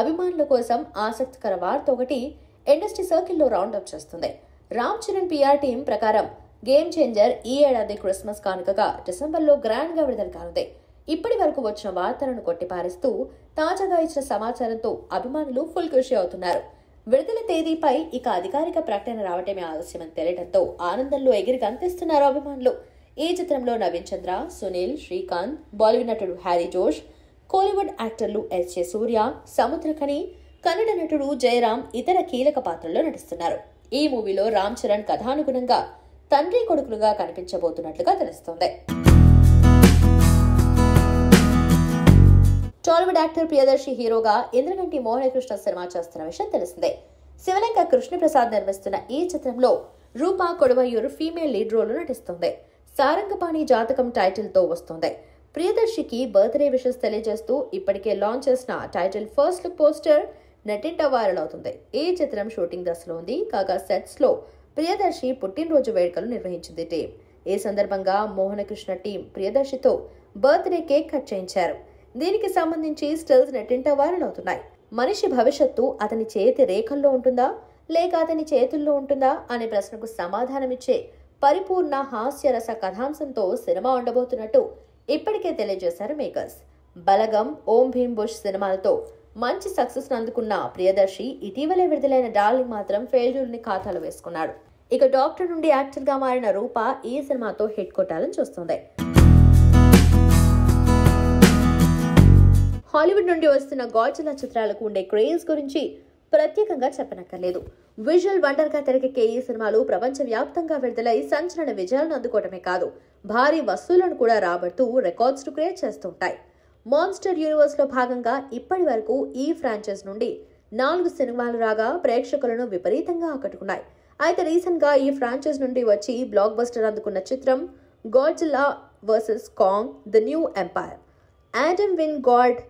Speaker 3: అభిమానుల కోసం ఆసక్తికర వార్త ఒకటి ఇండస్ట్రీ సర్కిల్లో రౌండప్ చేస్తుంది. రామ్ చరణ్ పిఆర్ టీం ప్రకారం గేమ్ చేంజర్ ఈ ఏడాది క్రిస్మస్ కానుకగా డిసెంబర్లో గ్రాండ్ గా విడుదల కానుంది. ఇప్పటి వరకు వచ్చిన వార్తలను కొట్టిపారేస్తూ తాజాగా ఇచ్చిన సమాచారంతో అభిమానులు ఫుల్ ఖుషి అవుతున్నారు. విడుదల తేదీపై ఇక అధికారిక ప్రకటన రావటమే ఆలస్యమని తెలియడంతో ఆనందంలో ఎగిరి కనిపిస్తున్నారు అభిమానులు. ఈ చిత్రంలో నవీన్ చంద్ర, సునీల్, శ్రీకాంత్, బాలీవుడ్ నటుడు హ్యారీ జోష్, కోలీవుడ్ యాక్టర్లు ఎస్.జె. సూర్య, సముద్రఖని, కన్నడ నటుడు జయరాం ఇతర కీలక పాత్రల్లో నటిస్తున్నారు. ఈ మూవీలో రామ్ చరణ్ కథానుగుణంగా తండ్రి కొడుకులుగా కనిపించబోతున్నట్లుగా తెలుస్తోంది. టాలీవుడ్ యాక్టర్ ప్రియదర్శి హీరోగా ఇంద్రగంటి మోహనకృష్ణ సినిమా చేస్తున్న విషయం తెలిసిందే. శివలంక కృష్ణప్రసాద్ నిర్మిస్తున్న ఈ చిత్రంలో రూపా కొడవయ్యూరు ఫీమేల్ లీడ్ రోల్ నటిస్తుంది. సారంగపాణి జాతకం టైటిల్ తో వస్తుంది. ప్రియదర్శికి బర్త్డే విషెస్ తెలియజేస్తూ ఇప్పటికే లాంచ్ చేసిన టైటిల్ ఫస్ట్ లుక్ పోస్టర్ నెట్టింట వైరల్ అవుతుంది. ఈ చిత్రం షూటింగ్ దశలో ఉంది. కాగా సెట్స్ లో ప్రియదర్శి పుట్టినరోజు వేడుకలు నిర్వహించింది టీం. ఈ సందర్భంగా మోహనకృష్ణ టీం ప్రియదర్శితో బర్త్డే కేక్ కట్ చేయించారు. దీనికి సంబంధించి స్టిల్స్ నెట్టింట వైరల్ అవుతున్నాయి. మనిషి భవిష్యత్తు అతని చేతి రేఖల్లో ఉంటుందా లేక అతని చేతుల్లో ఉంటుందా అనే ప్రశ్నకు సమాధానమిచ్చే పరిపూర్ణ హాస్యరస కథాంశంతో సినిమా ఉండబోతున్నట్టు ఇప్పటికే తెలియజేశారు మేకర్స్. బలగం, ఓం భీమ్ బుష్ సినిమాలతో మంచి సక్సెస్ అందుకున్న ప్రియదర్శి ఇటీవలే విడుదలైన డార్లింగ్ మాత్రం ఫెయిల్యూర్ ని ఖాతాలో వేసుకున్నాడు. ఇక డాక్టర్ నుండి యాక్టర్ గా మారిన రూప ఈ సినిమాతో హిట్ కొట్టాలని చూస్తుంది. హాలీవుడ్ నుండి వస్తున్న గాడ్జిల్లా చిత్రాలకు ఉండే క్రేజ్ గురించి ప్రత్యేకంగా చెప్పనక్కర్లేదు. విజువల్ వండర్ గా తెరకెక్కే ఈ సినిమాలు ప్రపంచవ్యాప్తంగా విడుదలై సంచలన విజయాలను అందుకోవటమే కాదు, భారీ వసూళ్లను కూడా రాబడుతూ రికార్డ్స్ ను క్రియేట్ చేస్తుంటాయి. మాన్స్టర్ యూనివర్స్ లో భాగంగా ఇప్పటి వరకు ఈ ఫ్రాంచైజ్ నుండి 4 సినిమాలు రాగా ప్రేక్షకులను విపరీతంగా ఆకట్టుకున్నాయి. అయితే రీసెంట్ గా ఈ ఫ్రాంచైజ్ నుండి వచ్చి బ్లాక్ బస్టర్ అందుకున్న చిత్రం Godzilla versus Kong the new empire. Adam Wingard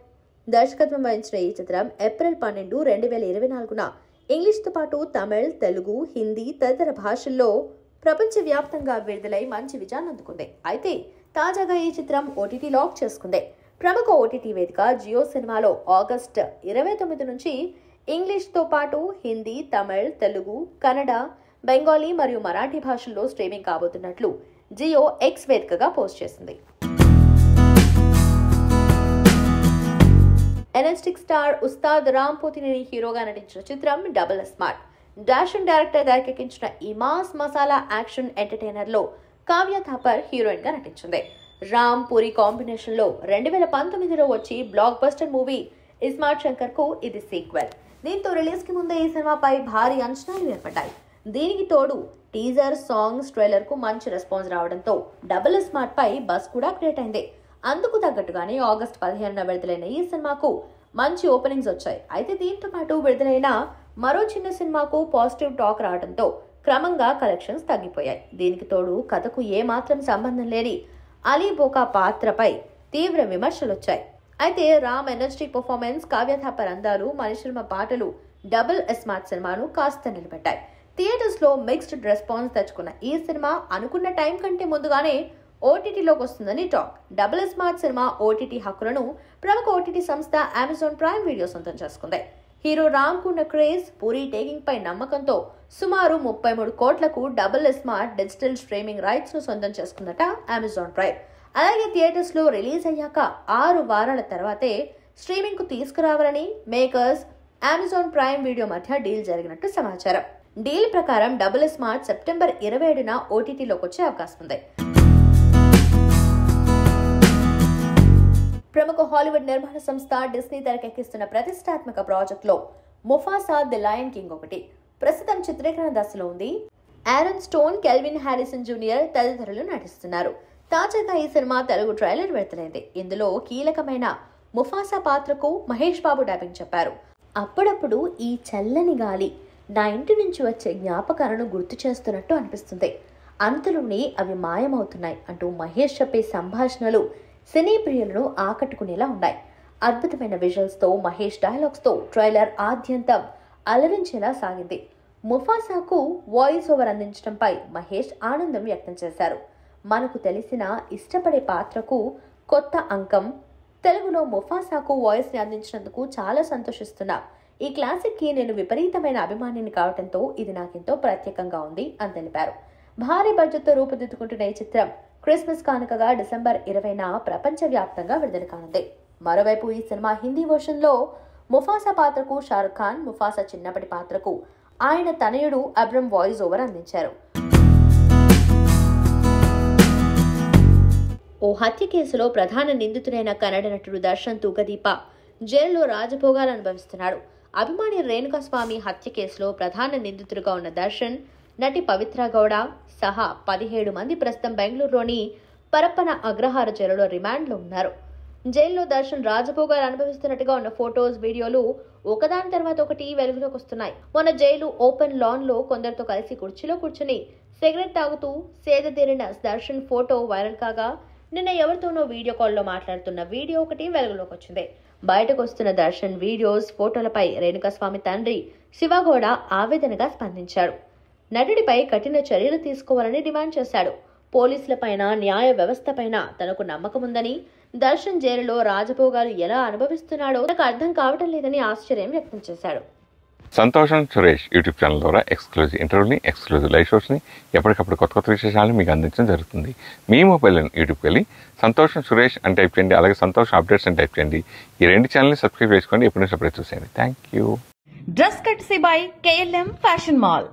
Speaker 3: దర్శకత్వం వహించిన ఈ చిత్రం ఏప్రిల్ 12, 2024న ఇంగ్లీష్తో పాటు తమిళ్, తెలుగు, హిందీ తదితర భాషల్లో ప్రపంచవ్యాప్తంగా విడుదలై మంచి విజయాన్ని అందుకుంది. అయితే తాజాగా ఈ చిత్రం ఓటీటీ లాక్ చేసుకుంది. ప్రముఖ ఓటీటీ వేదిక జియో సినిమాలో ఆగస్టు 29 నుంచి ఇంగ్లీష్తో పాటు హిందీ, తమిళ్, తెలుగు, కన్నడ, బెంగాలీ మరియు మరాఠీ భాషల్లో స్ట్రీమింగ్ కాబోతున్నట్లు జియో ఎక్స్ వేదికగా పోస్ట్ చేసింది. ఎనర్జెటిక్ స్టార్ ఉస్తాద్ రామ్ పోతినేని హీరోగా నటించిన చిత్రం డబుల్ స్మార్ట్. డాషన్ డైరెక్టర్ తెరకెక్కించిన ఈ మాస్ మసాలా యాక్షన్ ఎంటర్టైనర్ లో కావ్య థాపర్ హీరోయిన్ గా నటించింది. రామ్ పూరి కాంబినేషన్ లో 2019లో వచ్చి block buster movie iSmart Shankar కు ఇది సీక్వెల్. దీంతో రిలీజ్ కి ముందే ఈ సినిమాపై భారీ అంచనాలు ఏర్పడ్డాయి. దీనికి తోడు టీజర్, సాంగ్స్, ట్రైలర్ కు మంచి రెస్పాన్స్ రావడంతో డబుల్ స్మార్ట్ పై బస్ కూడా క్రియేట్ అయింది. అందుకు తగ్గట్టుగానే ఆగస్టు 15న విడుదలైన ఈ సినిమాకు మంచి ఓపెనింగ్స్ వచ్చాయి. అయితే దీంతో పాటు విడుదలైన మరో చిన్న సినిమాకు పాజిటివ్ టాక్ రావడంతో క్రమంగా కలెక్షన్స్ తగ్గిపోయాయి. దీనికి తోడు కథకు ఏమాత్రం సంబంధం లేని అలీ బోకా పాత్రపై తీవ్ర విమర్శలు వచ్చాయి. అయితే రామ్ ఎనర్జెటిక్ పర్ఫార్మెన్స్, కావ్య థాపర్ అందాలు, మణిశర్మ పాటలు డబుల్ స్మార్ట్ సినిమాను కాస్త నిలబెట్టాయి. థియేటర్స్ లో మిక్స్డ్ రెస్పాన్స్ తెచ్చుకున్న ఈ సినిమా అనుకున్న టైం కంటే ముందుగానే ఓటీటీలోకి వస్తుందని talk. Double smart cinema OTT హక్కులను ప్రముఖ ఓటీటీ సంస్థ అమెజాన్ ప్రైమ్ వీడియో సొంతం చేసుకుంది. హీరో రామ్ కున్న క్రేజ్, పూరి టేకింగ్ పై నమ్మకంతో సుమారు 33 కోట్లకు double smart digital streaming rights ను సొంతం చేసుకుందట అమెజాన్ ప్రైమ్. అలాగే థియేటర్స్ లో రిలీజ్ అయ్యాక 6 వారాల తర్వాతే స్ట్రీమింగ్ కు తీసుకురావాలని మేకర్స్, అమెజాన్ ప్రైమ్ వీడియో మధ్య డీల్ జరిగినట్టు సమాచారం. డీల్ ప్రకారం డబుల్ స్మార్ట్ సెప్టెంబర్ 27న ఓటీటీలోకి వచ్చే అవకాశం ఉంది. ప్రముఖ హాలీవుడ్ నిర్మాణ సంస్థ డిస్నీ తెరకెక్కిస్తున్న ప్రతిష్టాత్మక ప్రాజెక్టులో ముఫాసా ది లయన్ కింగ్ ఒకటి. ప్రస్తుతం చిత్రీకరణ దశలో ఉంది. Aaron stone, kelvin Harrison junior తదితరులు నటిస్తున్నారు. తాజాగా ఈ సినిమా తెలుగు ట్రైలర్ విడుదలైంది. ఇందులో కీలకమైన ముఫాసా పాత్రకు మహేష్ బాబు డబ్బింగ్ చెప్పారు. అప్పుడప్పుడు ఈ చల్లని గాలి నా ఇంటి నుంచి వచ్చే జ్ఞాపకాలను గుర్తు చేస్తున్నట్టు అనిపిస్తుంది, అంతలోనే అవి మాయమవుతున్నాయి అంటూ మహేష్ చెప్పే సంభాషణలు సినీ ప్రియులను ఆకట్టుకునేలా ఉన్నాయి. అద్భుతమైన విజువల్స్ తో, మహేష్ డైలాగ్స్ తో ట్రైలర్ ఆద్యంతం అలరించేలా సాగింది. ముఫాసాకు వాయిస్ ఓవర్ అందించడంపై మహేష్ ఆనందం వ్యక్తం చేశారు. మనకు తెలిసిన, ఇష్టపడే పాత్రకు కొత్త అంకం తెలుగులో ముఫాసాకు వాయిస్ని అందించినందుకు చాలా సంతోషిస్తున్నా. ఈ క్లాసిక్కి నేను విపరీతమైన అభిమానిని కావడంతో ఇది నాకెంతో ప్రత్యేకంగా ఉంది అని తెలిపారు. భారీ బడ్జెట్తో రూపుదిద్దుకుంటున్న ఈ చిత్రం క్రిస్మస్ కానుకగా డిసెంబర్ 20న ప్రపంచవ్యాప్తంగా విడుదల కానుంది. మరోవైపు ఈ సినిమా హిందీ వర్షన్లో ముఫాసా పాత్రకు షారుఖ్ ఖాన్, ముఫాసా చిన్నప్పటి పాత్రకు ఆయన తనయుడు అబ్రమ్ వాయిస్ ఓవర్ అందించారు. ఓ హత్య కేసులో ప్రధాన నిందితుడైన కన్నడ నటుడు దర్శన్ తూగదీప జైల్లో రాజభోగాలు అనుభవిస్తున్నాడు. అభిమాని రేణుకాస్వామి హత్య కేసులో ప్రధాన నిందితుడిగా ఉన్న దర్శన్, నటి పవిత్ర గౌడ సహా 17 మంది ప్రస్తుతం బెంగళూరులోని పరప్పన అగ్రహార జైలులో రిమాండ్లో ఉన్నారు. జైల్లో దర్శన్ రాజభోగాలు అనుభవిస్తున్నట్టుగా ఉన్న ఫోటోస్, వీడియోలు ఒకదాని తర్వాత ఒకటి వెలుగులోకి వస్తున్నాయి. మొన్న జైలు ఓపెన్ లాన్ లో కొందరితో కలిసి కుర్చీలో కూర్చుని సిగరెట్ తాగుతూ సేదతీరిన దర్శన్ ఫోటో వైరల్ కాగా, నిన్న ఎవరితోనో వీడియో కాల్లో మాట్లాడుతున్న వీడియో ఒకటి వెలుగులోకి వచ్చింది. బయటకు వస్తున్న దర్శన్ వీడియోస్, ఫోటోలపై రేణుకాస్వామి తండ్రి శివగౌడ ఆవేదనగా స్పందించాడు. నటుడిపై కఠిన చర్యలు తీసుకోవాలని డిమాండ్ చేశాడు. పోలీసులపైన, న్యాయ వ్యవస్థపైన తనకు నమ్మకం ఉందని, దర్శన్ జైలులో రాజభోగాలు ఎలా అనుభవిస్తున్నాడో నాకు అర్థం కావటం లేదని ఆశ్చర్యం వ్యక్తం చేశాడు.
Speaker 1: సంతోషం సురేష్ యూట్యూబ్ ఛానల్ ద్వారా ఎక్స్క్లూజివ్ ఇంటర్వ్యూని, ఎక్స్క్లూజివ్ లైవ్ షోస్ని, ఎప్పటికప్పుడు కొత్త కొత్త విశేషాలను మీకు అందించడం జరుగుతుంది. మీ మొబైల్ యూట్యూబ్కి వెళ్ళి సంతోషం సురేష్ అని టైప్ చేయండి, అలాగే సంతోషం అప్డేట్స్ అని టైప్ చేయండి. ఈ 2 ఛానల్ని సబ్స్క్రైబ్ చేసుకోండి, ఎప్పుడు చూసేయండి. Thank you.
Speaker 2: Dress courtesy by KLM fashion mall.